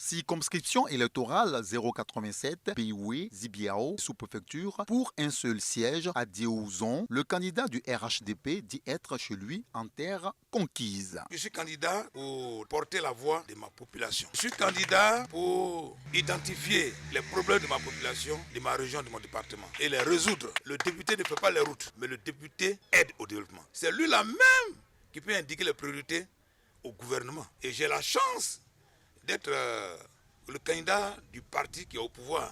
Circonscription électorale 087, Biwe, Zibiao, sous-préfecture, pour un seul siège à Diouzon, le candidat du RHDP dit être chez lui en terre conquise. Je suis candidat pour porter la voix de ma population. Je suis candidat pour identifier les problèmes de ma population, de ma région, de mon département et les résoudre. Le député ne fait pas les routes, mais le député aide au développement. C'est lui-là même qui peut indiquer les priorités au gouvernement. Et j'ai la chance d'être le candidat du parti qui est au pouvoir,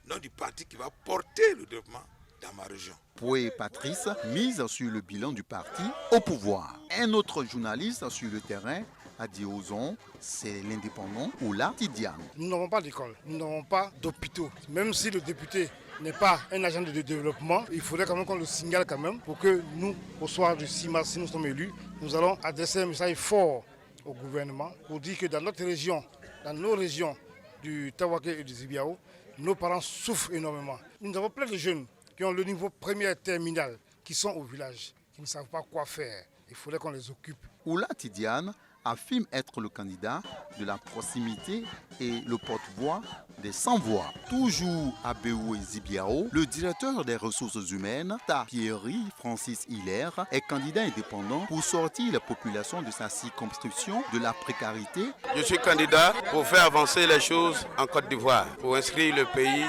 non du parti qui va porter le développement dans ma région. Poué Patrice mise sur le bilan du parti au pouvoir. Un autre journaliste sur le terrain a dit aux ondes, c'est l'indépendant Oula Tidiane. Nous n'avons pas d'école, nous n'avons pas d'hôpitaux. Même si le député n'est pas un agent de développement, il faudrait quand même qu'on le signale quand même pour que nous, au soir du 6 mars, si nous sommes élus, nous allons adresser un message fort au gouvernement pour dire que dans notre région, dans nos régions du Tawaké et du Zibiao, nos parents souffrent énormément. Nous avons plein de jeunes qui ont le niveau première terminale, qui sont au village, qui ne savent pas quoi faire. Il faudrait qu'on les occupe. Oula Tidiane affirme être le candidat de la proximité et le porte-voix des sans-voix. Toujours à Béou et Zibiao, le directeur des ressources humaines, Pierry Francis Hilaire, est candidat indépendant pour sortir la population de sa circonscription de la précarité. Je suis candidat pour faire avancer les choses en Côte d'Ivoire, pour inscrire le pays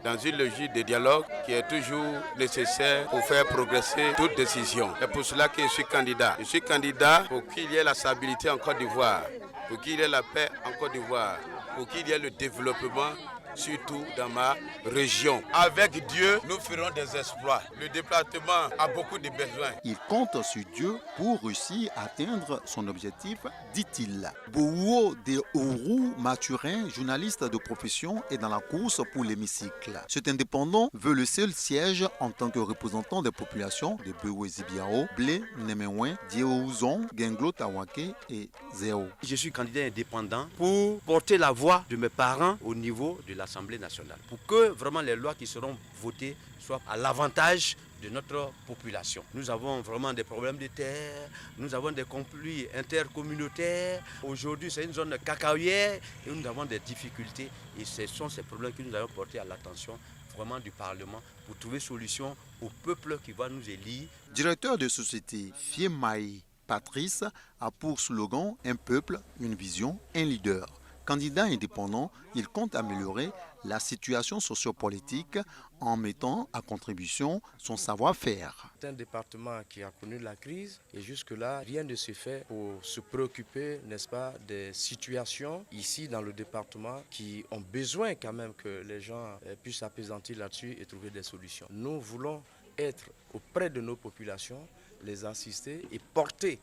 dans une logique de dialogue qui est toujours nécessaire pour faire progresser toute décision. C'est pour cela que je suis candidat. Je suis candidat pour qu'il y ait la stabilité en Côte d'Ivoire, pour qu'il y ait la paix en Côte d'Ivoire, pour qu'il y ait le développement, surtout dans ma région. Avec Dieu, nous ferons des exploits. Le département a beaucoup de besoins. Il compte sur Dieu pour réussir à atteindre son objectif, dit-il. Bouo de Ourou Mathurin, journaliste de profession, est dans la course pour l'hémicycle. Cet indépendant veut le seul siège en tant que représentant des populations de Béou et Zibiao, Blé, Nemeouin, Diouzon, Genglo, Tawaké et Zéo. Je suis candidat indépendant pour porter la voix de mes parents au niveau de l'Assemblée nationale, pour que vraiment les lois qui seront votées soient à l'avantage de notre population. Nous avons vraiment des problèmes de terre, nous avons des conflits intercommunautaires. Aujourd'hui, c'est une zone cacaoyère et nous avons des difficultés. Et ce sont ces problèmes que nous avons portés à l'attention vraiment du Parlement pour trouver solution au peuple qui va nous élire. Directeur de société Fiemaï Patrice a pour slogan « Un peuple, une vision, un leader ». Candidat indépendant, il compte améliorer la situation sociopolitique en mettant à contribution son savoir-faire. C'est un département qui a connu la crise et jusque-là, rien ne se fait pour se préoccuper, n'est-ce pas, des situations ici dans le département qui ont besoin quand même que les gens puissent s'apaisantir là-dessus et trouver des solutions. Nous voulons être auprès de nos populations, les assister et porter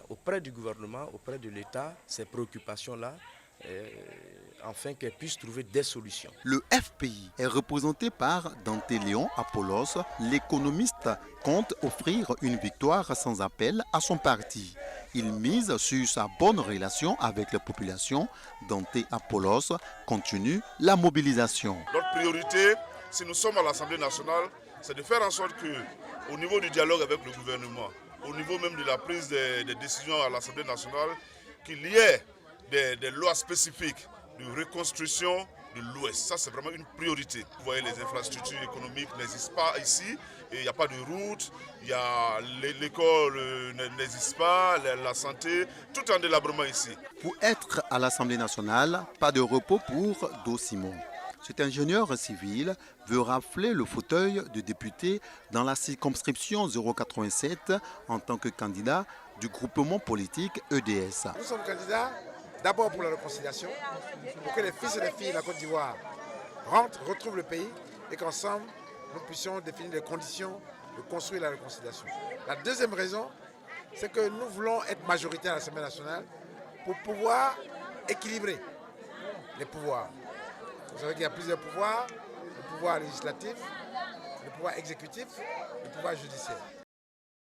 auprès du gouvernement, auprès de l'État, ces préoccupations-là, afin qu'elles puissent trouver des solutions. Le FPI est représenté par Dante Léon Apollos. L'économiste compte offrir une victoire sans appel à son parti. Il mise sur sa bonne relation avec la population. Dante Apollos continue la mobilisation. Notre priorité, si nous sommes à l'Assemblée nationale, c'est de faire en sorte qu'au niveau du dialogue avec le gouvernement, au niveau même de la prise des décisions à l'Assemblée nationale, qu'il y ait des lois spécifiques de reconstruction de l'Ouest. Ça, c'est vraiment une priorité. Vous voyez, les infrastructures économiques n'existent pas ici. Il n'y a pas de route, l'école n'existe pas, la santé, tout en délabrement ici. Pour être à l'Assemblée nationale, pas de repos pour Do Simon. Cet ingénieur civil veut rafler le fauteuil de député dans la circonscription 087 en tant que candidat du groupement politique EDS. Nous sommes candidats d'abord pour la réconciliation, pour que les fils et les filles de la Côte d'Ivoire rentrent, retrouvent le pays et qu'ensemble, nous puissions définir les conditions de construire la réconciliation. La deuxième raison, c'est que nous voulons être majoritaires à l'Assemblée nationale pour pouvoir équilibrer les pouvoirs. Vous savez qu'il y a plusieurs pouvoirs, le pouvoir législatif, le pouvoir exécutif, le pouvoir judiciaire.